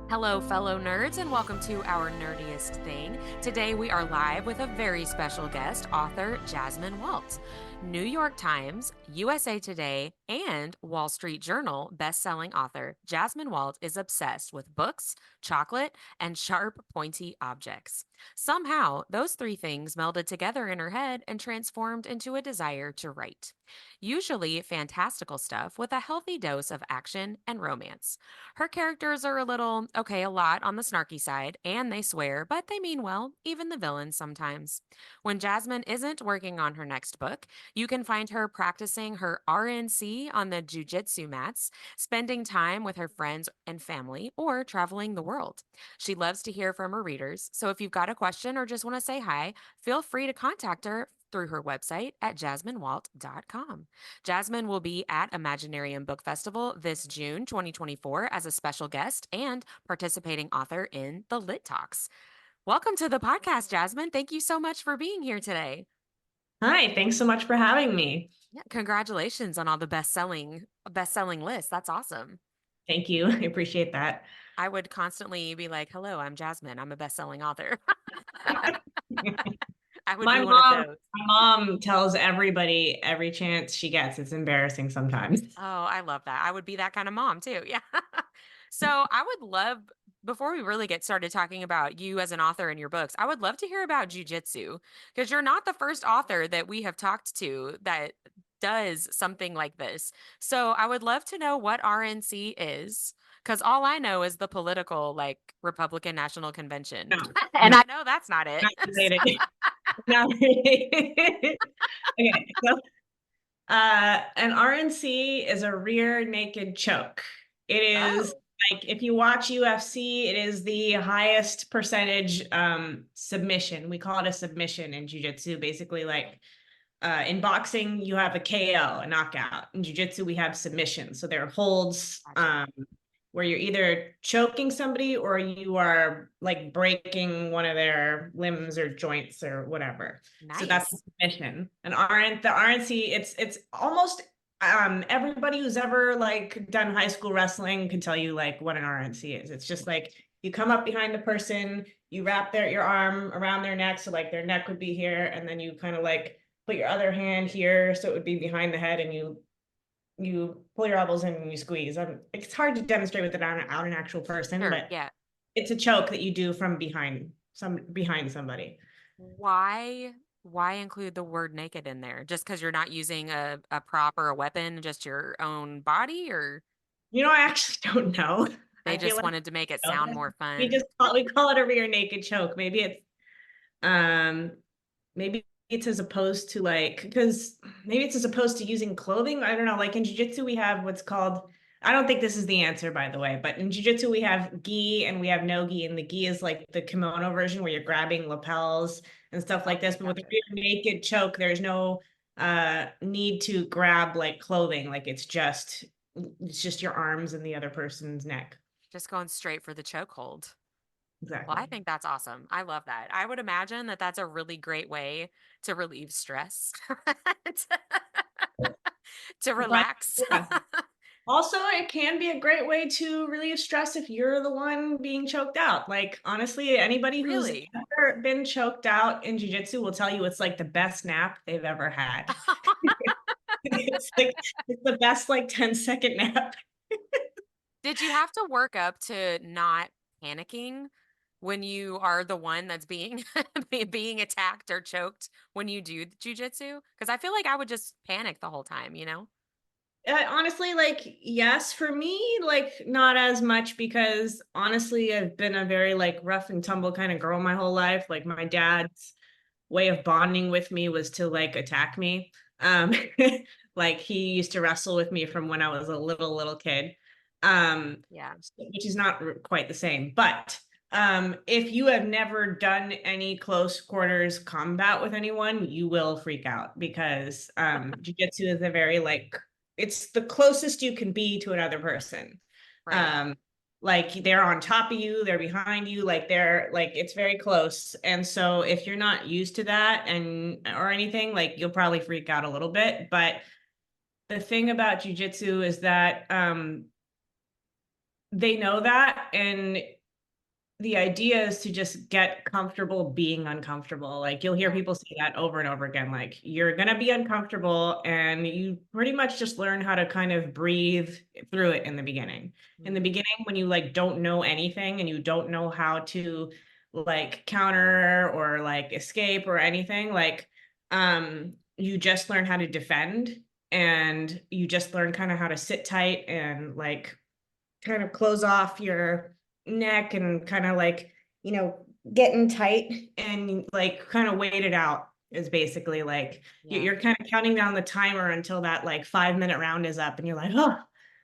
Hello, fellow nerds, and welcome to our nerdiest thing. Today, we are live with a very special guest, author Jasmine Walt. New York Times, USA Today, and Wall Street Journal best-selling author Jasmine Walt is obsessed with books, chocolate, and sharp, pointy objects. Somehow, those three things melded together in her head and transformed into a desire to write. Usually fantastical stuff with a healthy dose of action and romance. Her characters are a little, okay, a lot on the snarky side, and they swear, but they mean well, even the villains sometimes. When Jasmine isn't working on her next book, you can find her practicing her RNC on the jiujitsu mats, spending time with her friends and family, or traveling the world. She loves to hear from her readers, so if you've got a question or just want to say hi, feel free to contact her through her website at jasminewalt.com. Jasmine will be at Imaginarium Book Festival this June 2024 as a special guest and participating author in the Lit Talks. Welcome to the podcast, Jasmine. Thank you so much for being here today. Hi, thanks so much for having me. Yeah, congratulations on all the best-selling lists. That's awesome. Thank you. I appreciate that. I would constantly be like, "Hello, I'm Jasmine. I'm a best-selling author." I would My be one of mom, those. my mom tells everybody every chance she gets. It's embarrassing sometimes. Oh, I love that. I would be that kind of mom too. Yeah. So I would love, before we really get started talking about you as an author and your books, I would love to hear about jujitsu because you're not the first author that we have talked to that does something like this. So I would love to know what RNC is because all I know is the political, like Republican National Convention. No, And no, I know that's not it. not related. Not related. Okay, so an RNC is a rear naked choke. It is Oh, like if you watch UFC, it is the highest percentage submission. We call it a submission in jiu-jitsu, basically like in boxing, you have a KO, a knockout. In jiu-jitsu, we have submission. So there are holds gotcha. where you're either choking somebody or you are like breaking one of their limbs or joints or whatever. So that's the Nice. submission. And the RNC, it's almost everybody who's ever like done high school wrestling can tell you like what an RNC is. It's just like you come up behind the person, you wrap your arm around their neck, so like their neck would be here, and then you kind of like put your other hand here so it would be behind the head, and you pull your elbows in and you squeeze. It's hard to demonstrate with it out an actual person, Sure. but Yeah. it's a choke that you do from behind somebody. Why why include the word naked in there? Just because you're not using a prop or a weapon, just your own body, or I actually don't know. they I feel just like wanted to make it sound more fun? we call it a rear naked choke. Um maybe it's as opposed to like because maybe it's as opposed to using clothing. I don't know. Like in jiu-jitsu, we have what's called, I don't think this is the answer, by the way, but in jiu-jitsu we have gi and we have no gi, and the gi is like the kimono version where you're grabbing lapels and stuff like this. Okay, But with a gotcha. rear naked choke, there's no need to grab like clothing. Like it's just your arms and the other person's neck. Just going straight for the chokehold. Well, I Exactly. think that's awesome. I love that. I would imagine that that's a really great way to relieve stress, to, to But relax. yeah. Also, it can be a great way to relieve stress if you're the one being choked out. Like, honestly, anybody who's Really? ever been choked out in jiu-jitsu will tell you it's like the best nap they've ever had. It's the best like 10-second nap. Did you have to work up to not panicking when you are the one that's being being attacked or choked when you do jujitsu? Because I feel like I would just panic the whole time, you know? Honestly, like, yes, for me, like, not as much because honestly, I've been a very like rough and tumble kind of girl my whole life. Like, my dad's way of bonding with me was to like attack me. Um, like he used to wrestle with me from when I was a little kid. Yeah. Which is not quite the same. But if you have never done any close quarters combat with anyone, you will freak out because jiu-jitsu is a very like it's the closest you can be to another person. Right. Um, like they're on top of you, they're behind you, like they're like it's very close. And so if you're not used to that and or anything, like you'll probably freak out a little bit. But the thing about jujitsu is that they know that, and the idea is to just get comfortable being uncomfortable. Like you'll hear Yeah. people say that over and over again. Like you're gonna be uncomfortable, and you pretty much just learn how to kind of breathe through it in the beginning. In the Mhm. beginning, when you like don't know anything and you don't know how to like counter or like escape or anything, like you just learn how to defend, and you just learn kind of how to sit tight and like kind of close off your neck and kind of like, getting tight and like kind of wait it out is basically like Yeah. you're kind of counting down the timer until that like 5 minute round is up and you're like, oh,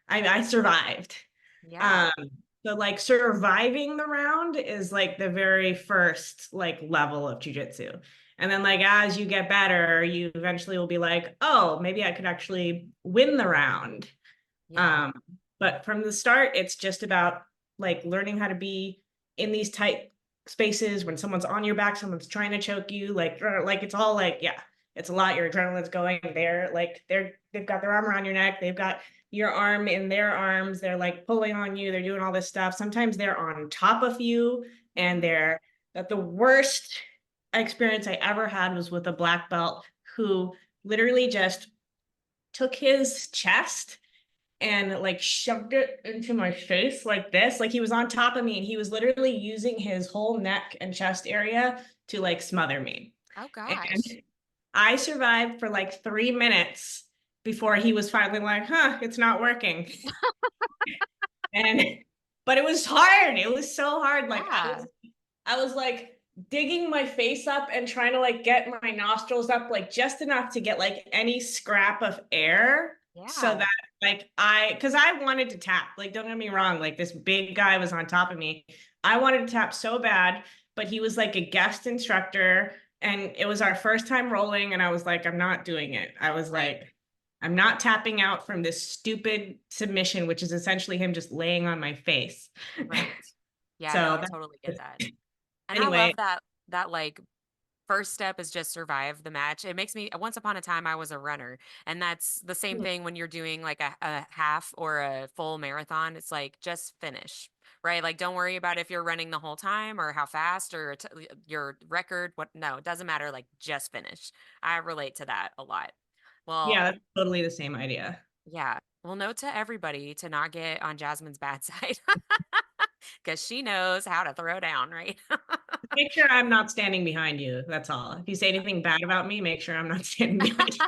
I survived. Yeah. Um, so like surviving the round is like the very first like level of jujitsu. And then like as you get better, you eventually will be like, oh, maybe I could actually win the round. Yeah. Um, but from the start, it's just about like learning how to be in these tight spaces when someone's on your back, someone's trying to choke you, like it's all like, yeah, it's a lot. Your adrenaline's going there. Like they've got their arm around your neck, they've got your arm in their arms, they're like pulling on you, they're doing all this stuff. Sometimes they're on top of you, and Mhm. they're that the worst experience I ever had was with a black belt who literally just took his chest and like shoved it into my face like this. Like he was on top of me and he was literally using his whole neck and chest area to like smother me. Oh And gosh. I survived for like 3 minutes before he was finally like, huh, it's not working. And but it was hard. It was so hard. Like Yeah. I was like digging my face up and trying to like get my nostrils up like just enough to get like any scrap of air so Yeah. that like because I wanted to tap. Like don't get me wrong, like this big guy was on top of me. I wanted to tap so bad, but he was like a guest instructor and it was our first time rolling and I was like I'm not doing it. I was Right. like I'm not tapping out from this stupid submission, which is essentially him just laying on my face. Right. Yeah, no, So I totally get that. And I anyway, love that like first step is just survive the match. It makes me once upon a time I was a runner, and that's the same thing when you're doing like a half or a full marathon. It's like just finish. Right? Like don't worry about if you're running the whole time or how fast or your record what no, it doesn't matter like just finish. I relate to that a lot. Well, yeah, that's totally the same idea. yeah. Well, note to everybody to not get on Jasmine's bad side because she knows how to throw down, right? Make sure I'm not standing behind you. That's all. If you say anything bad about me, make sure I'm not standing behind you.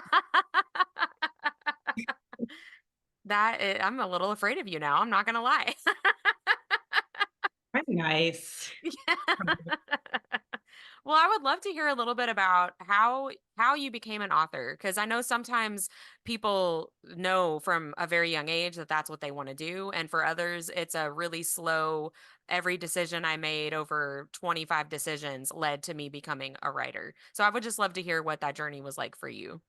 I'm a little afraid of you now. I'm not gonna lie. I'm nice. Well, I would love to hear a little bit about how you became an author because I know sometimes people know from a very young age that that's what they want to do, and for others, it's a really slow. Every decision I made over 25 decisions led to me becoming a writer. So I would just love to hear what that journey was like for you.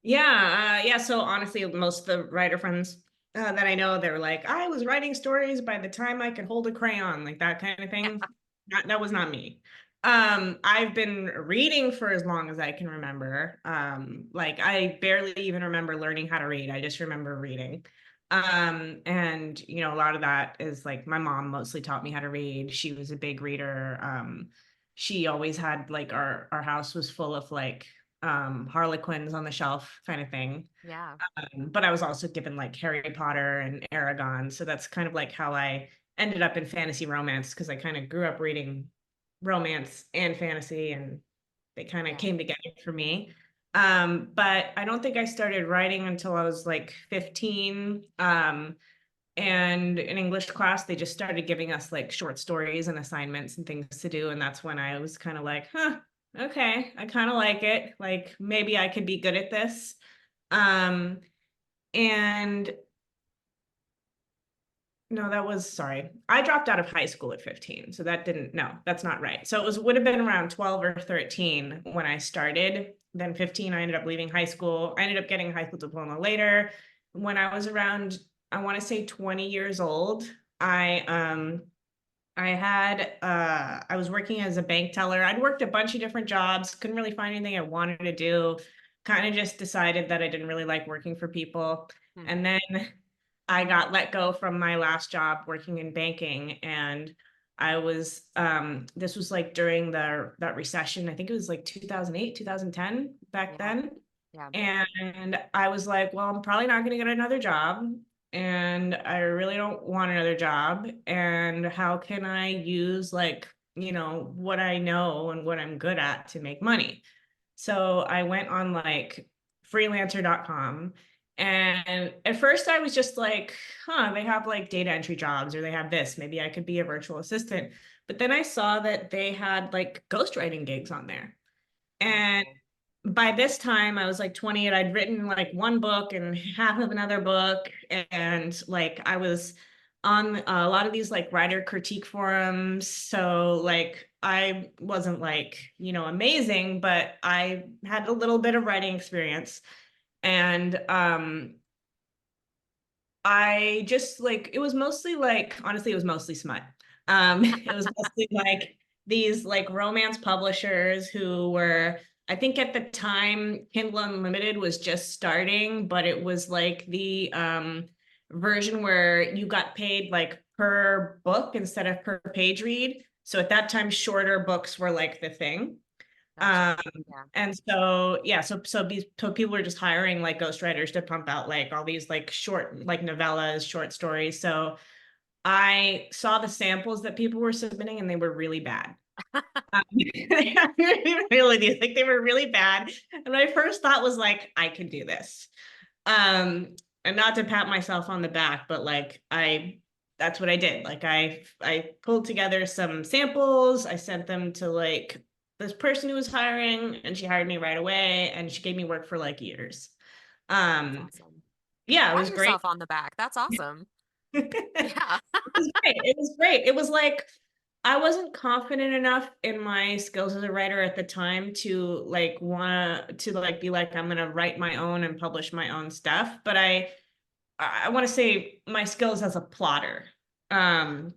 Yeah. So honestly, most of the writer friends that I know, they're like, I was writing stories by the time I could hold a crayon, like that kind of thing. That was not me. I've been reading for as long as I can remember. Like I barely even remember learning how to read. I just remember reading. And a lot of that is like my mom mostly taught me how to read. She was a big reader. She always had like our house was full of like Harlequins on the shelf kind of thing. Yeah. But I was also given like Harry Potter and Aragon. So that's kind of like how I ended up in fantasy romance because I kind of grew up reading romance and fantasy and they kind of Yeah. came together for me. But I don't think I started writing until I was like 15. And in English class, they just started giving us like short stories and assignments and things to do. And that's when I was kind of like, huh, okay, I kind of like it. Like maybe I could be good at this. Um, and no, that was sorry. I dropped out of high school at 15. So that didn't, no, that's not right. So it would have been around 12 or 13 when I started. Then 15, I ended up leaving high school. I ended up getting a high school diploma later. When I was around, I want to say 20 years old, I was working as a bank teller. I'd worked a bunch of different jobs, couldn't really find anything I wanted to do. Kind of just decided that I didn't really like working for people. Hmm. And then I got let go from my last job working in banking, and I was this was like during that recession. I think it was like 2008, 2010 back Yeah. then. Yeah. And I was like, well, I'm probably not going to get another job. And I really don't want another job. And how can I use like, what I know and what I'm good at to make money? So I went on like freelancer.com. And at first I was just like, they have like data entry jobs, or they have this. Maybe I could be a virtual assistant. But then I saw that they had like ghostwriting gigs on there. Oh, And cool. by this time I was like 20, and I'd written like one book and half of another book. And like I was on a lot of these like writer critique forums. So like I wasn't like, amazing, but I had a little bit of writing experience. And I just like, it was mostly like, honestly, it was mostly smut. It was mostly like these like romance publishers who were, I think at the time, Kindle Unlimited was just starting, but it was like the version where you got paid like per book instead of per page read. So at that time, shorter books were like the thing. Gotcha. Um, Yeah. and so yeah, so people were just hiring like ghostwriters to pump out like all these like short like novellas, short stories. So I saw the samples that people were submitting, and they were really bad. Really, like they were really bad. And my first thought was like, I can do this. And not to pat myself on the back, but like that's what I did. Like I pulled together some samples. I sent them to like this person who was hiring, and she hired me right away, and she gave me work for like years. That's Um, awesome. yeah, it Pat was great. yourself on the back. That's awesome. It Yeah. was great. It was great. It was like I wasn't confident enough in my skills as a writer at the time to like want to like be like I'm gonna write my own and publish my own stuff. But I want to say my skills as a plotter, um,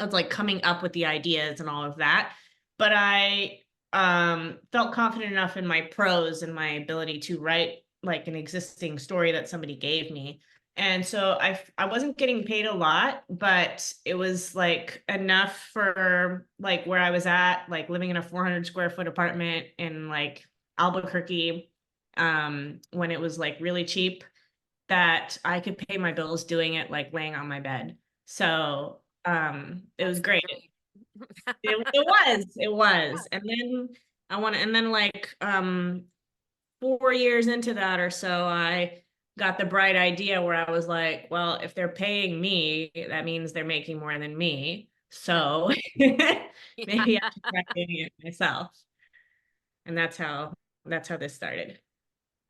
of like coming up with the ideas and all of that. But I felt confident enough in my prose and my ability to write like an existing story that somebody gave me. And so I wasn't getting paid a lot, but it was like enough for like where I was at, like living in a 400 square foot apartment in like Albuquerque, when it was like really cheap, that I could pay my bills doing it like laying on my bed. So it was That's the great. dream. It was. And then like 4 years into that or so, I got the bright idea where I was like, well, if they're paying me, that means they're making more than me. Right. So Yeah. maybe I should try doing it myself. And that's how this started.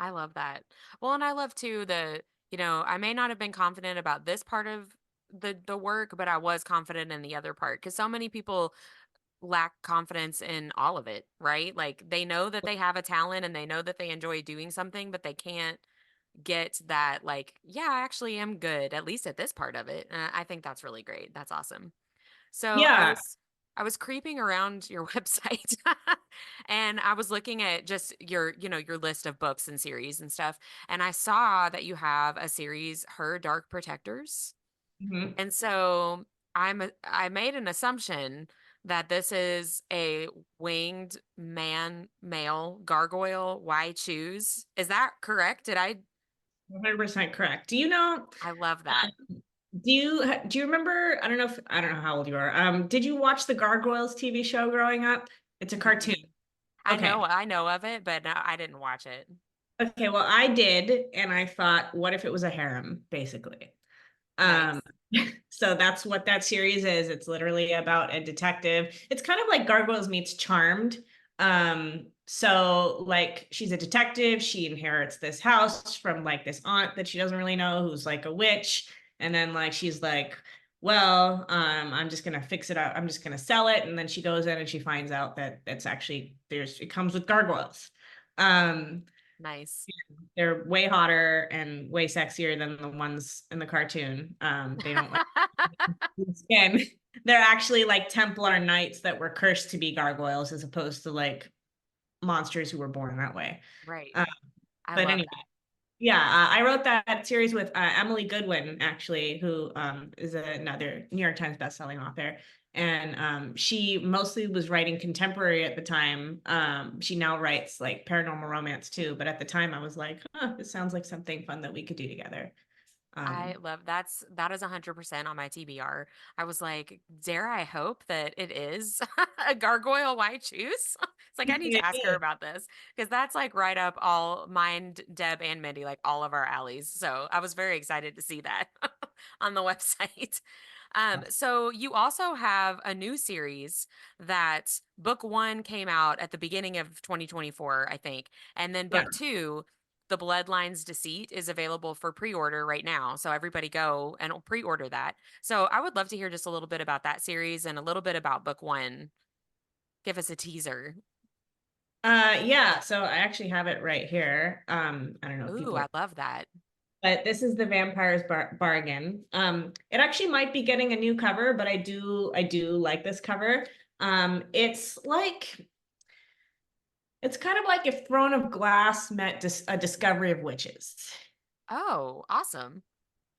I love that. Well, and I love too I may not have been confident about this part of the work, but I was confident in the other part because so many people lack confidence in all of it, right? Like they know that they have a talent and they know that they enjoy doing something, but they can't get that like, yeah, I actually am good at least at this part of it. I think that's really great. That's awesome. So Yeah. I was creeping around your website and I was looking at just your list of books and series and stuff. And I saw that you have a series, Her Dark Protectors. Mhm. And so I made an assumption that this is a winged male gargoyle. Why choose? Is that correct? 100% correct. Do you know, I love that. do you remember, I don't know how old you are. Did you watch the Gargoyles TV show growing up? It's a cartoon. Mm-mm. Okay. I know of it, but no, I didn't watch it. Okay, well, I did, and I thought, what if it was a harem, basically? Um, Nice. so that's what that series is. It's literally about a detective. It's kind of like Gargoyles meets Charmed. So like she's a detective, she inherits this house from like this aunt that she doesn't really know who's like a witch. And then like she's like, well, I'm just gonna fix it up, I'm just gonna sell it. And then she goes in and she finds out that it's actually it comes with gargoyles. Um, Nice. they're way hotter and way sexier than the ones in the cartoon. They don't like skin. They're actually like Templar knights that were cursed to be gargoyles, as opposed to like monsters who were born that way. Right. Uh, I but love anyway, that. I wrote that series with Emily Goodwin, actually, who is another New York Times bestselling author. And she mostly was writing contemporary at the time. She now writes like paranormal romance too. But at the time, I was like, huh, this sounds like something fun that we could do together. I Um, love that is 100% on my TBR. I was like, dare I hope that it is a gargoyle white juice? It's like I need to it ask her is. about this because that's like right up all mine, Deb, and Mindy, like all of our alleys. So I was very excited to see that on the website. So you also have a new series that book one came out at the beginning of 2024, I think, and then Yeah. book two, the Bloodlines Deceit, is available for pre-order right now. So everybody go and pre-order that. So I would love to hear just a little bit about that series and a little bit about book one. Give us a teaser. Yeah, so I actually have it right here. I don't know if Ooh, people are, I love that. but this is the Vampire's Bargain. It actually might be getting a new cover, but I do like this cover. It's like it's kind of like if Throne of Glass met a Discovery of Witches. Oh, awesome.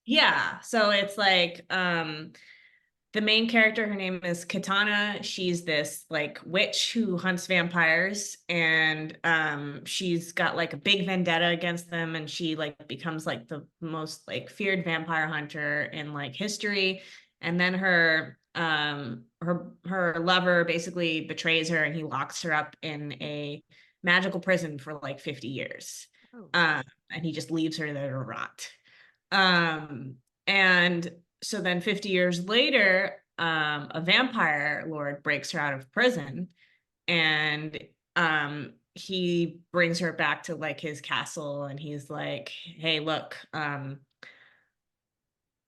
Yeah, so it's like the main character, her name is Katana. She's this like witch who hunts vampires, and she's got like a big vendetta against them, and she like becomes like the most like feared vampire hunter in like history. And then her lover basically betrays her, and he locks her up in a magical prison for like 50 years. Oh, And he just leaves her there to rot. Um, and so then 50 years later, a vampire lord breaks her out of prison, and he brings her back to like his castle, and he's like, hey, look,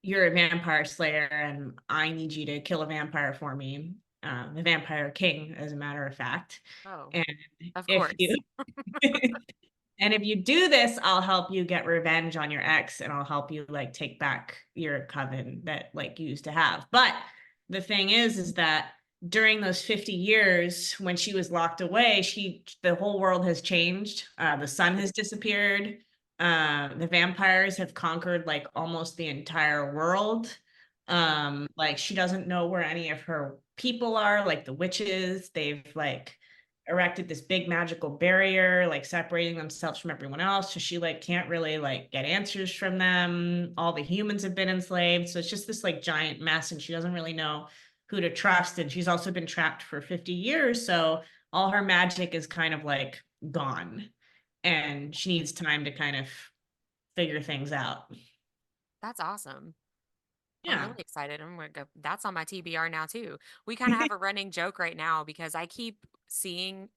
you're a vampire slayer, and I need you to kill a vampire for me. The vampire king, as a matter of fact. oh, And of if you course. And if you do this, I'll help you get revenge on your ex, and I'll help you like take back your coven that like you used to have. But the thing is that during those 50 years when she was locked away, the whole world has changed. The sun has disappeared. The vampires have conquered like almost the entire world. Like she doesn't know where any of her people are, like the witches. They've like erected this big magical barrier, like separating themselves from everyone else. So she like can't really like get answers from them. All the humans have been enslaved. So it's just this like giant mess, and she doesn't really know who to trust. And she's also been trapped for 50 years. So all her magic is kind of like gone. And she needs time to kind of figure things out. That's awesome. I'm Yeah. really excited. I'm gonna go. That's on my TBR now too. We kind of have a running joke right now because I keep seeing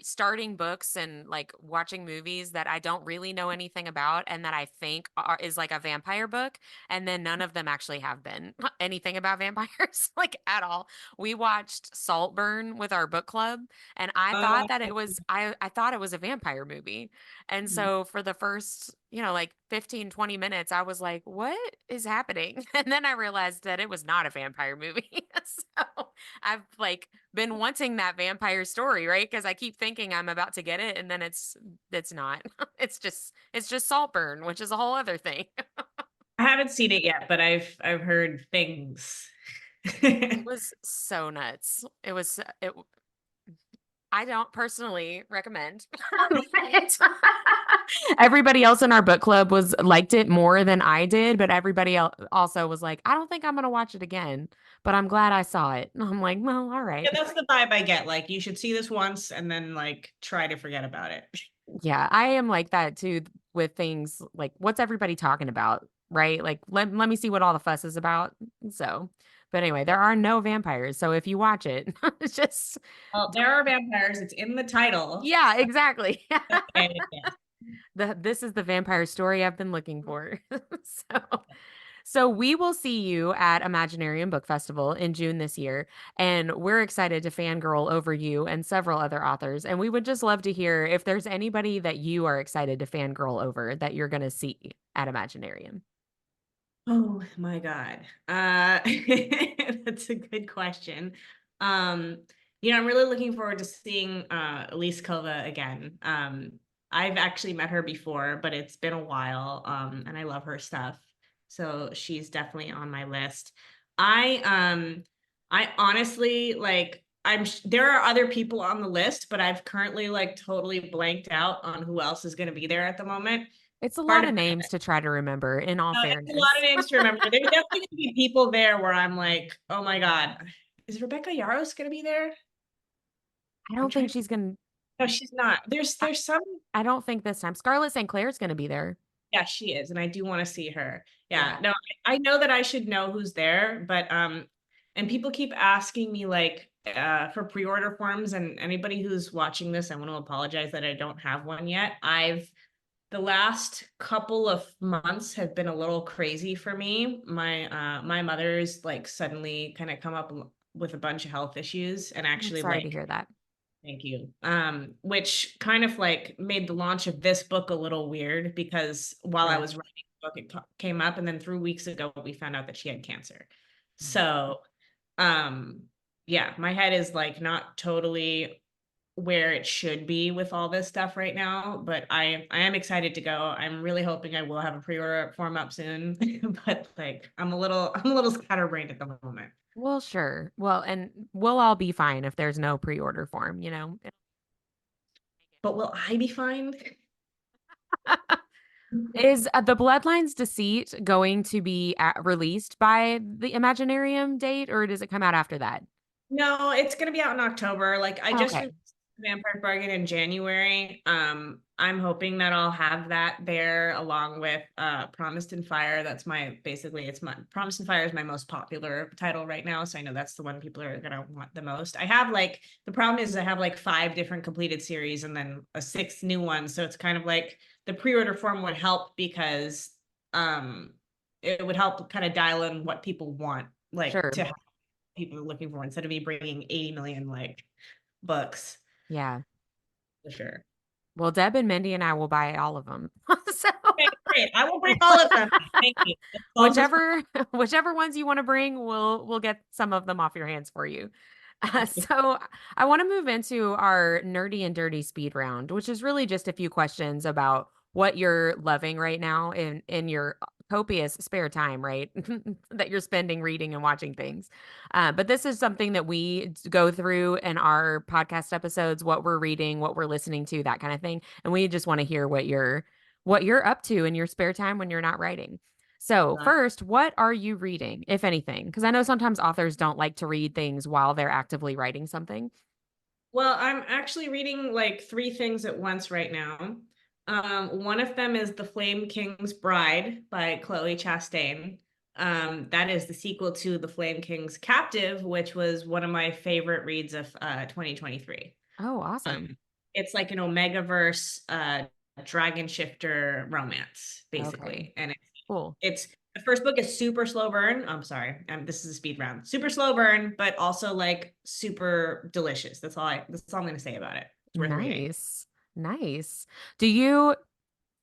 starting books and like watching movies that I don't really know anything about and that I think is like a vampire book, and then none of them actually have been anything about vampires like at all. We watched Saltburn with our book club, and I Uh, thought that I thought it was a vampire movie. And so for the first, like 15, 20 minutes, I was like, what is happening? And then I realized that it was not a vampire movie. So I've like been wanting that vampire story, right? Because I keep thinking I'm about to get it, and then it's not. It's just Saltburn, which is a whole other thing. I haven't seen it yet, but I've heard things. It was so nuts. I don't personally recommend it. Everybody else in our book club was liked it more than I did, but everybody else also was like, I don't think I'm gonna watch it again, but I'm glad I saw it. And I'm like, well, all right. Yeah, that's the vibe I get. Like, you should see this once and then like try to forget about it. Yeah, I am like that too with things like what's everybody talking about, right? Like let me see what all the fuss is about. So, but anyway, there are no vampires. So if you watch it, it's just Well, there are vampires. It's in the title. yeah, exactly. Okay, yeah. This is the vampire story I've been looking for. So so we will see you at Imaginarium Book Festival in June this year, and we're excited to fangirl over you and several other authors. And we would just love to hear if there's anybody that you are excited to fangirl over that you're going to see at Imaginarium. Oh my God. That's a good question. Um, I'm really looking forward to seeing Elise Kova again. I've actually met her before, but it's been a while. And I love her stuff. So she's definitely on my list. I honestly like there are other people on the list, but I've currently like totally blanked out on who else is going to be there at the moment. It's a Part lot of of names to try to remember, in all it's a lot of fairness. names to remember. There's definitely going to be people there where I'm like, oh my God, is Rebecca Yaros going to be there? I I'm don't think trying. she's gonna. No, she's not. I, There's some. I don't think this time. Scarlett St. Clair's gonna be there. Yeah, she is, and I do want to see her. Yeah, Yeah. no, I know that I should know who's there, but and people keep asking me like for pre-order forms, and anybody who's watching this, I want to apologize that I don't have one yet. The last couple of months have been a little crazy for me. My mother's like suddenly kind of come up with a bunch of health issues and I'm actually sorry to like hear that. thank you. Which kind of like made the launch of this book a little weird because while I Sure. was writing the book, it came up, and then 3 weeks ago we found out that she had cancer. Mm. So, um, yeah, my head is like not totally where it should be with all this stuff right now, but I am excited to go. I'm really hoping I will have a pre-order form up soon, but like I'm a little scatterbrained at the moment. Well, sure. Well, and we'll all be fine if there's no pre-order form, you know. But will I be fine? Is the Bloodlines Deceit going to be released by the Imaginarium date, or does it come out after that? No, it's gonna be out in October. Like I just Okay. released Vampire Bargain in January. I'm hoping that I'll have that there along with Promised in Fire. That's my basically it's my Promised in Fire is my most popular title right now. So I know that's the one people are gonna want the most. I have like the problem is I have like 5 different completed series and then a 6th new one. So it's kind of like the pre-order form would help because um it would help kind of dial in what people want like Sure. to people are looking for instead of me bringing 80 million like books Yeah. for sure. Well, Deb and Mindy and I will buy all of them. So Okay, great. I will bring all of them. Thank you. That solves this problem. whichever whichever ones you want to bring, we'll get some of them off your hands for you. So I want to move into our nerdy and dirty speed round, which is really just a few questions about what you're loving right now in your copious spare time, right? That you're spending reading and watching things. But this is something that we go through in our podcast episodes, what we're reading, what we're listening to, that kind of thing. And we just want to hear what you're up to in your spare time when you're not writing. So, first, what are you reading, if anything? Because I know sometimes authors don't like to read things while they're actively writing something. Well, I'm actually reading like 3 things at once right now. One of them is The Flame King's Bride by Chloe Chastain. That is the sequel to The Flame King's Captive, which was one of my favorite reads of 2023. Oh, awesome. Um, it's like an Omegaverse dragon shifter romance, Okay, basically. And cool. it's the first book is super slow burn. I'm sorry. This is a speed round. Super slow burn, but also like super delicious. That's all I'm gonna say about it. It's worth reading. Nice. Nice. Do you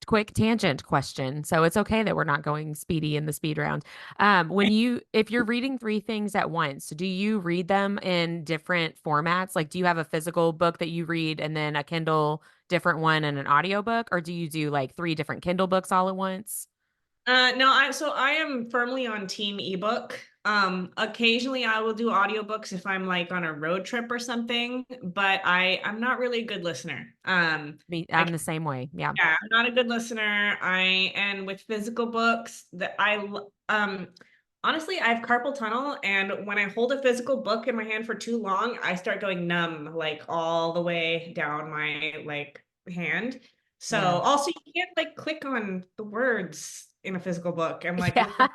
quick tangent question. So it's okay that we're not going speedy in the speed round. If you're reading three things at once, do you read them in different formats? Like, do you have a physical book that you read and then a Kindle different one and an audiobook, or do you do like three different Kindle books all at once? No, I am firmly on team ebook. Occasionally I will do audiobooks if I'm like on a road trip or something, but I'm not really a good listener. I I'm the same way. Yeah. Yeah, I'm not a good listener. And with physical books that honestly I have carpal tunnel, and when I hold a physical book in my hand for too long, I start going numb like all the way down my like hand. So Yeah. also you can't like click on the words in a physical book. I'm like, Yeah. what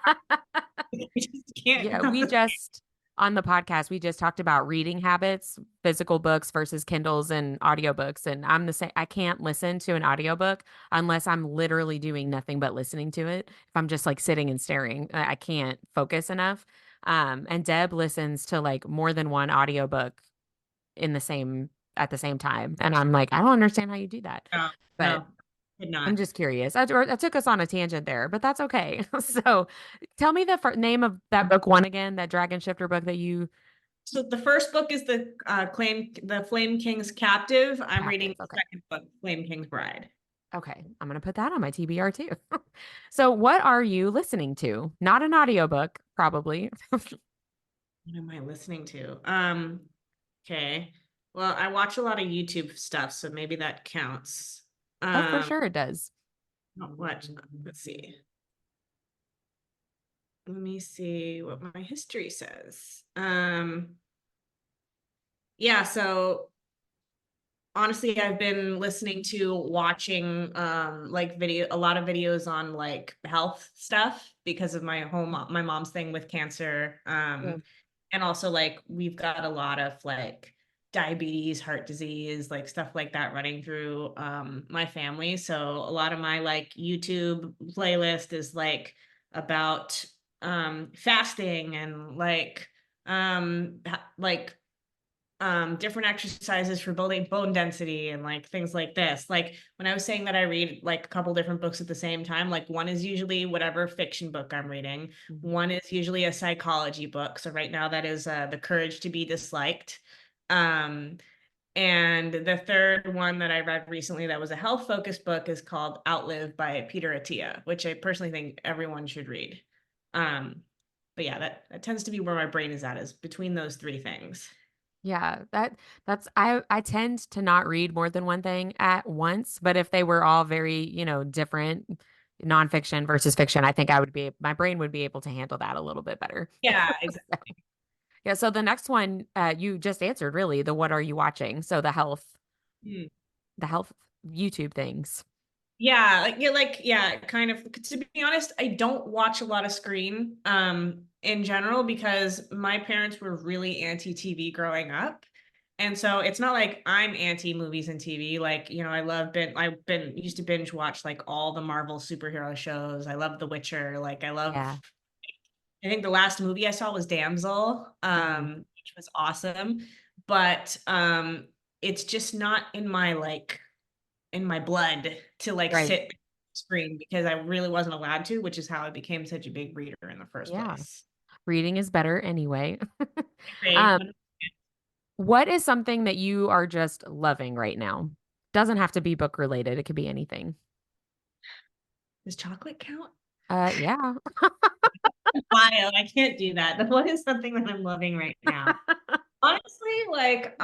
the you just can't Yeah, have we just on the podcast, we just talked about reading habits, physical books versus Kindles and audiobooks. And I'm the same. I can't listen to an audiobook unless I'm literally doing nothing but listening to it. If I'm just like sitting and staring, I can't focus enough. And Deb listens to like more than one audiobook in the same at the same time. And I'm like, I don't understand how you do that. no, But no, did I'm not. just curious. I took us on a tangent there, but that's okay. So, tell me the name of that book one again, that Dragon Shifter book that you So the first book is the Flame King's Captive. I'm reading captive. the Okay. second book, Flame King's Bride. Okay, I'm going to put that on my TBR too. So, what are you listening to? Not an audiobook, probably. What am I listening to? Okay. Well, I watch a lot of YouTube stuff, so maybe that counts. Oh, for Um, sure it does. not watch. Let's see. Let me see what my history says. Yeah, so honestly, I've been listening to watching like a lot of videos on like health stuff because of my mom's thing with cancer. Yeah. And also like we've got a lot of like diabetes, heart disease, like stuff like that running through my family. So a lot of my like YouTube playlist is like about fasting and like different exercises for building bone density and like things like this. Like when I was saying that I read like a couple different books at the same time, like one is usually whatever fiction book I'm reading, Mhm. one is usually a psychology book. So right now that is The Courage to Be Disliked. um and the third one that I read recently that was a health focused book is called Outlive by Peter Attia, which I personally think everyone should read. um but yeah, that tends to be where my brain is between those three things. Yeah, that's I tend to not read more than one thing at once, but if they were all very, different nonfiction versus fiction, I think my brain would be able to handle that a little bit better. Yeah, exactly. Yeah, so the next one you just answered really, the what are you watching? So the health YouTube things. Yeah, yeah, kind of. To be honest, I don't watch a lot of screen in general because my parents were really anti-TV growing up. And so it's not like I'm anti movies and TV. Like, I've been used to binge watch like all the Marvel superhero shows. I love The Witcher. Yeah. I think the last movie I saw was Damsel, Mhm. which was awesome. But it's just not in my blood to like Right. sit screen because I really wasn't allowed to, which is how I became such a big reader in the first Yeah. place. Reading is better anyway. Agree. Um, what is something that you are just loving right now? Doesn't have to be book related. It could be anything. Does chocolate count? Yeah. Wild. I can't do that. What is something that I'm loving right now? Honestly, like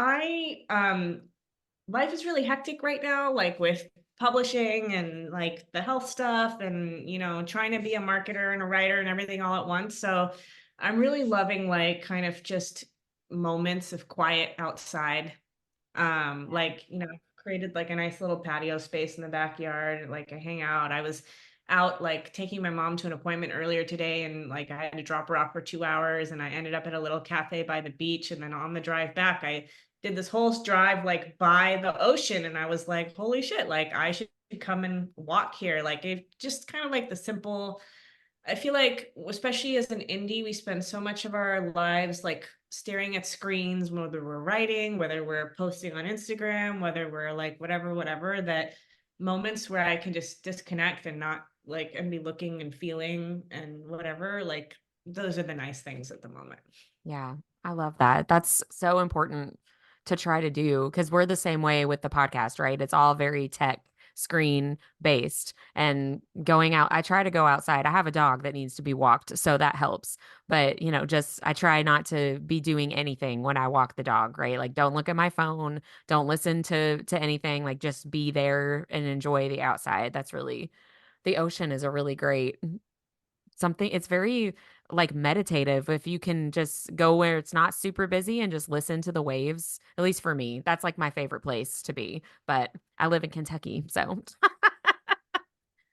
life is really hectic right now, like with publishing and like the health stuff and trying to be a marketer and a writer and everything all at once. So I'm really loving like kind of just moments of quiet outside. Like, created like a nice little patio space in the backyard, like I hang out. I was out like taking my mom to an appointment earlier today and like I had to drop her off for 2 hours and I ended up at a little cafe by the beach. And then on the drive back, I did this whole drive like by the ocean and I was like, holy shit, like I should come and walk here. Like it just kind of like the simple. I feel like, especially as an indie, we spend so much of our lives like staring at screens, whether we're writing, whether we're posting on Instagram, whether we're like whatever, that moments where I can just disconnect and not like and be looking and feeling and whatever, like those are the nice things at the moment. Yeah, I love that. That's so important to try to do because we're the same way with the podcast, right? It's all very tech screen based and going out. I try to go outside. I have a dog that needs to be walked, so that helps. But, just I try not to be doing anything when I walk the dog, right? Like don't look at my phone, don't listen to anything, like just be there and enjoy the outside. That's really the ocean is a really great something. It's very, like, meditative if you can just go where it's not super busy and just listen to the waves, at least for me, that's, like, my favorite place to be, but I live in Kentucky, so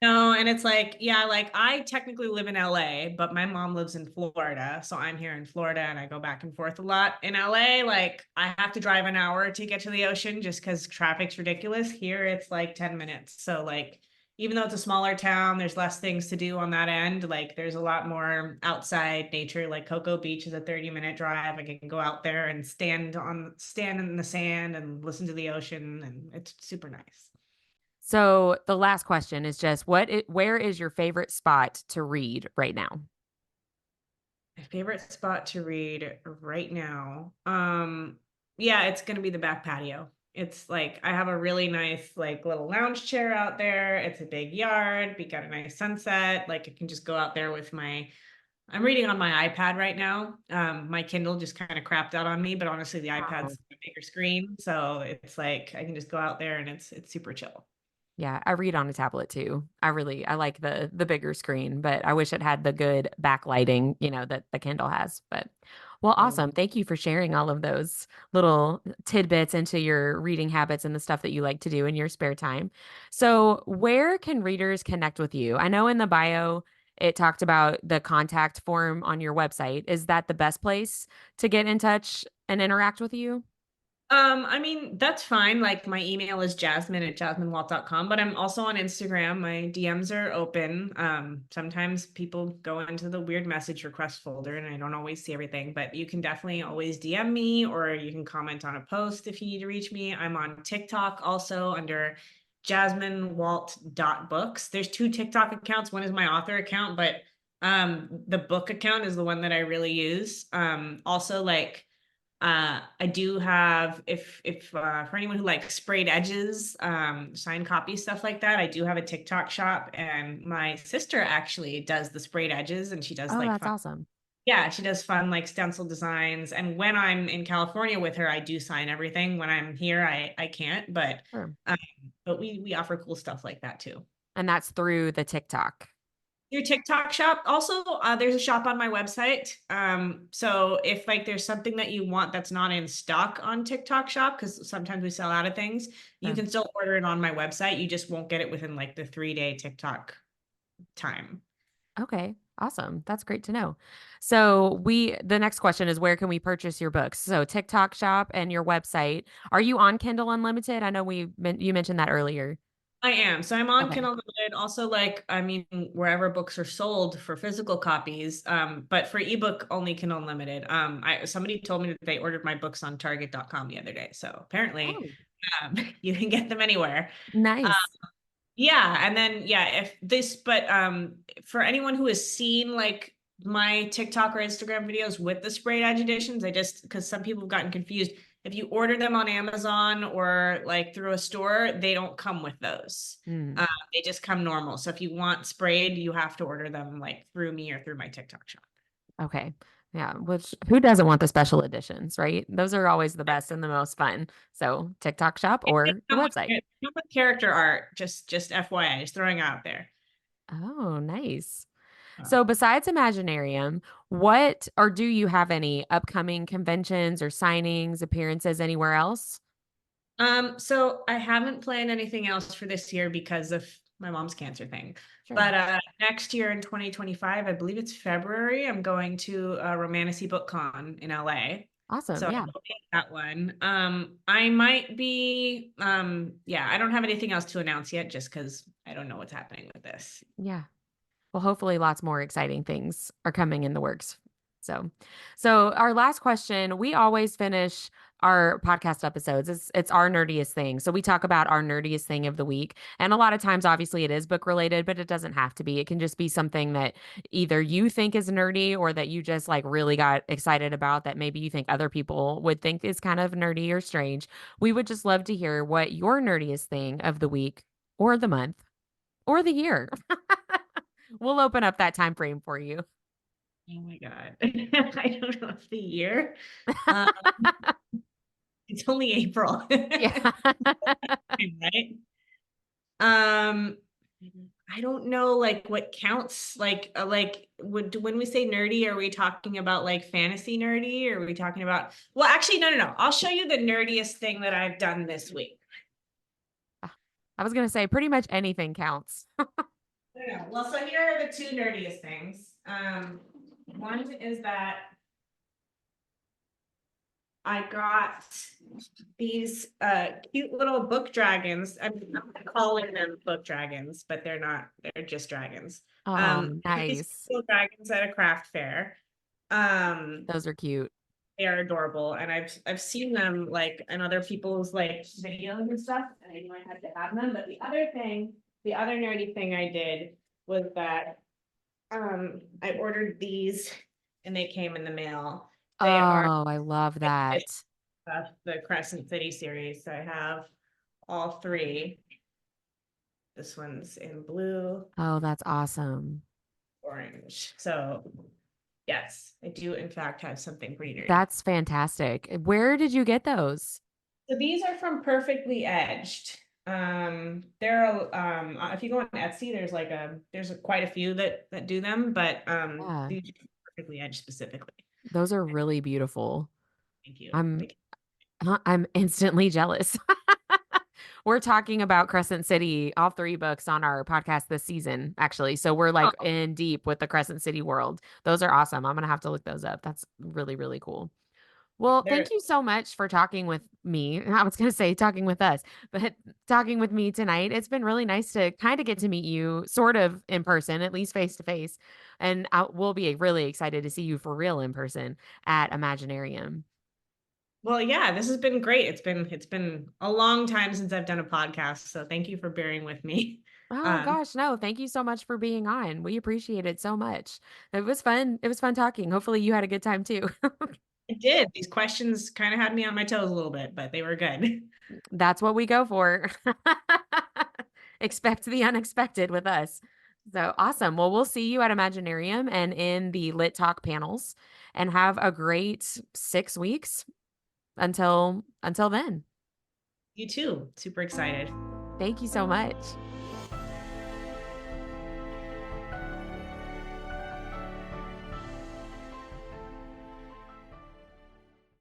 No, and it's like, yeah, like I technically live in LA, but my mom lives in Florida. So I'm here in Florida and I go back and forth a lot. In LA, like I have to drive an hour to get to the ocean just because traffic's ridiculous. Here it's like 10 minutes. So like even though it's a smaller town, there's less things to do on that end. Like there's a lot more outside nature. Like Cocoa Beach is a 30-minute drive. I can go out there and stand in the sand and listen to the ocean and it's super nice. so the last question is just where is your favorite spot to read right now? My favorite spot to read right now. Yeah, it's gonna be the back patio It's like I have a really nice like little lounge chair out there. It's a big yard. We got a nice sunset. Like I can just go out there with my I'm reading on my iPad right now. My Kindle just kind of crapped out on me, but honestly, the Oh. iPad's a bigger screen, so it's like I can just go out there and it's super chill. Yeah, I read on a tablet too. I like the bigger screen, but I wish it had the good backlighting, that the Kindle has. But well, Mm. awesome. Thank you for sharing all of those little tidbits into your reading habits and the stuff that you like to do in your spare time. So, where can readers connect with you? I know in the bio it talked about the contact form on your website. Is that the best place to get in touch and interact with you? I mean, that's fine. Like my email is jasmine@jasminewalt.com, but I'm also on Instagram. My DMs are open. Sometimes people go into the weird message request folder and I don't always see everything, but you can definitely always DM me or you can comment on a post if you need to reach me. I'm on TikTok also under jasminewalt.books. There's two TikTok accounts. One is my author account, but the book account is the one that I really use. Also like I do have if for anyone who likes sprayed edges, signed copy, stuff like that, I do have a TikTok shop and my sister actually does the sprayed edges and she does Oh, like that's fun, awesome. yeah, she does fun like stencil designs. And when I'm in California with her, I do sign everything. When I'm here, I can't, Sure. um, but we offer cool stuff like that too. And that's through the TikTok. Your TikTok shop. Also, there's a shop on my website. So if like there's something that you want that's not in stock on TikTok shop, because sometimes we sell out of things, you Sure. can still order it on my website. You just won't get it within like the 3-day TikTok time. Okay, awesome. That's great to know. So the next question is where can we purchase your books? So TikTok shop and your website. Are you on Kindle Unlimited? I know you mentioned that earlier. I am. So I'm on Okay. Kindle Unlimited. Also, like, I mean, wherever books are sold for physical copies. But for ebook, only Kindle Unlimited. Somebody told me that they ordered my books on Target.com the other day. So apparently, Oh, you can get them anywhere. nice. Yeah, and then yeah, if this, but for anyone who has seen like my TikTok or Instagram videos with the sprayed edge editions, I just because some people have gotten confused. If you order them on Amazon or like through a store, they don't come with those. Hmm. Uh, they just come normal. So if you want sprayed, you have to order them like through me or through my TikTok shop. Okay. Yeah, which who doesn't want the special editions, right? Those are always the best and the most fun. So TikTok shop They or the come with, website. they come with character art. Just FYI, just throwing out there. Oh, nice. Uh, So besides Imaginarium, what or do you have any upcoming conventions or signings, appearances anywhere else? So I haven't planned anything else for this year because of my mom's cancer thing. Sure. But next year in 2025, I believe it's February, I'm going to Romantasy Book Con in LA. Awesome. So I Yeah. will be at that one. I might be yeah, I don't have anything else to announce yet just because I don't know what's happening with this. Yeah. Well, hopefully lots more exciting things are coming in the works. So our last question, we always finish our podcast episodes. It's our nerdiest thing. So we talk about our nerdiest thing of the week. And a lot of times obviously it is book related, but it doesn't have to be. It can just be something that either you think is nerdy or that you just like really got excited about that maybe you think other people would think is kind of nerdy or strange. We would just love to hear what your nerdiest thing of the week or the month or the year. We'll open up that time frame for you. Oh my God. I don't know if the year. Uh, it's only April. Yeah. Right? Um, I don't know like what counts like when we say nerdy, are we talking about like fantasy nerdy or are we talking about well actually no. I'll show you the nerdiest thing that I've done this week. I was gonna say pretty much anything counts. No. Well, so here are the two nerdiest things. One is that I got these cute little book dragons. I'm calling them book dragons, but they're not, they're just dragons. Oh, I got these nice. little dragons at a craft fair. Um, Those are cute. they are adorable, and I've seen them like in other people's like videos and stuff, and I knew I had to have them. But the other nerdy thing I did was that I ordered these and they came in the mail. They are Oh, I love that. the Crescent City series. So I have all three. This one's in blue, Oh, that's awesome. orange. So yes, I do in fact have something for you to read. That's fantastic. Where did you get those? So these are from Perfectly Edged. If you go on Etsy, quite a few that do them, but Yeah, these are Perfectly Edged specifically. those are really beautiful. Thank you. I'm Thank you. I'm instantly jealous. We're talking about Crescent City, all three books on our podcast this season, actually. So we're like Oh, in deep with the Crescent City world. Those are awesome. I'm gonna have to look those up. That's really, really cool. Well, they're thank you so much for talking with me. I was going to say talking with us, but talking with me tonight. It's been really nice to kind of get to meet you sort of in person, at least face to face. And we'll be really excited to see you for real in person at Imaginarium. Well, yeah, this has been great. It's been a long time since I've done a podcast, so thank you for bearing with me. Oh Um, gosh, no, thank you so much for being on. We appreciate it so much. It was fun. It was fun talking. Hopefully you had a good time too. I did. These questions kind of had me on my toes a little bit, but they were good. That's what we go for. Expect the unexpected with us. So awesome. Well, we'll see you at Imaginarium and in the Lit Talk panels and have a great 6 weeks until then. You too. Super excited. Thank you so much.